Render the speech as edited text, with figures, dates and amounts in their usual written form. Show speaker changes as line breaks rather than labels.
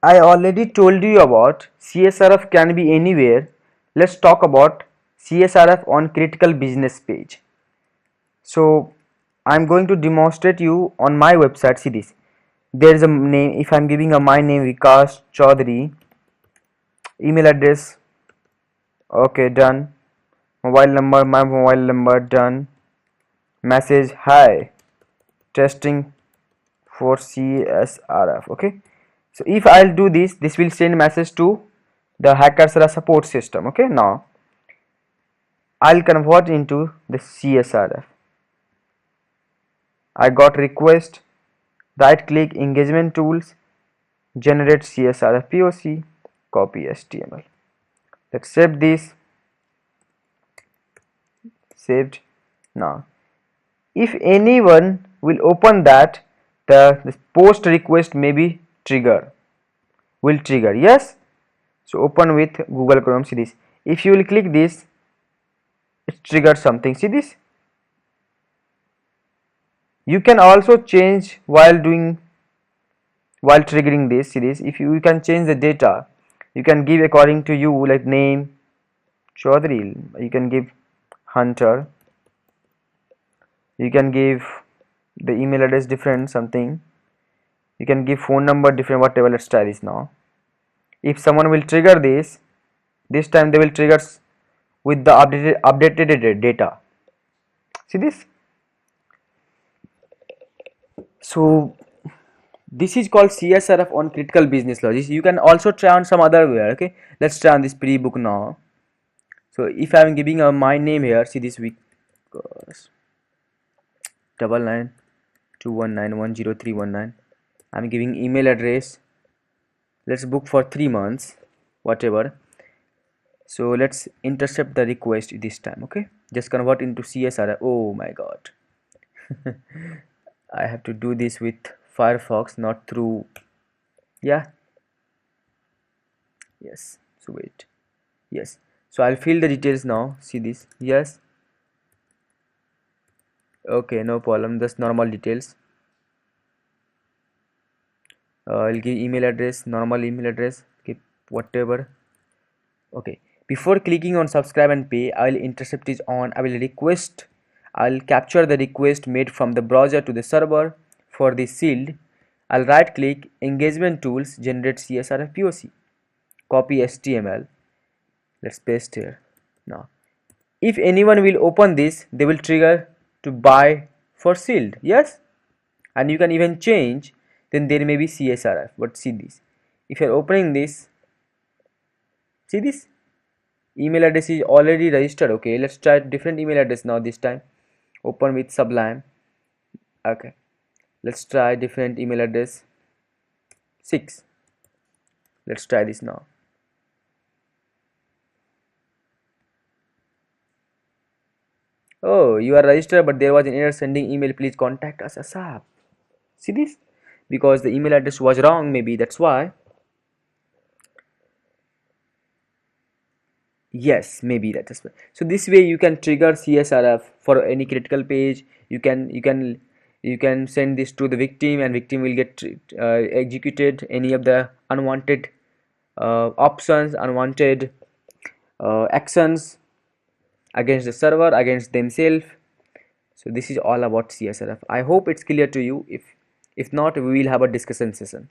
I already told you about CSRF can be anywhere. Let's talk about CSRF on critical business page. So I'm going to demonstrate you on my website. See this. There is a name. If I'm giving a my name Vikas Chaudhary, email address, okay, done. Mobile number, my mobile number, done. Message, hi, testing for CSRF. Okay. So if I'll do this, this will send message to the hackers support system. Okay. Now I'll convert into the CSRF. I got request, right click engagement tools, generate CSRF POC, copy HTML. Let's save this, saved. Now if anyone will open that, the post request may be will trigger, yes. So open with Google Chrome. See this. If you will click this, it triggers something. See this. You can also change while triggering this. See this. If you can change the data, you can give according to you, like name Chaudhary. You can give Hunter. You can give the email address different something. You can give phone number different, whatever. Let's try this now. If someone will trigger this time they will trigger with the updated data. See this. So this is called CSRF on critical business logic. You can also try on some other way. Okay, let's try on this pre-book now. So if I am giving my name here, see this week 9921910319. I'm giving email address. Let's book for 3 months, whatever. So let's intercept the request this time. Okay, just convert into CSRF. Oh my god. I have to do this with Firefox, not through, yeah, yes. So wait, yes. So I'll fill the details now. See this, yes, okay, no problem. Just normal details. I'll give email address, normal email address, keep whatever. Okay, before clicking on subscribe and pay, I will intercept is on. I'll capture the request made from the browser to the server. For the sealed, I'll right click engagement tools, generate CSRF POC, copy HTML. Let's paste here. Now if anyone will open this, they will trigger to buy for sealed, yes. And you can even change, then there may be CSRF. But see this, if you're opening this, see this email address is already registered. Okay, let's try different email address now. This time open with Sublime. Okay, let's try different email address 6. Let's try this now. Oh, you are registered, but there was an error sending email. Please contact us ASAP. See this? Because the email address was wrong, maybe that's why. Yes, maybe that is why. So this way you can trigger CSRF for any critical page. You can send this to the victim, and victim will get executed any of the unwanted options, unwanted actions against the server, against themselves. So this is all about CSRF. I hope it's clear to you. If not, we will have a discussion session.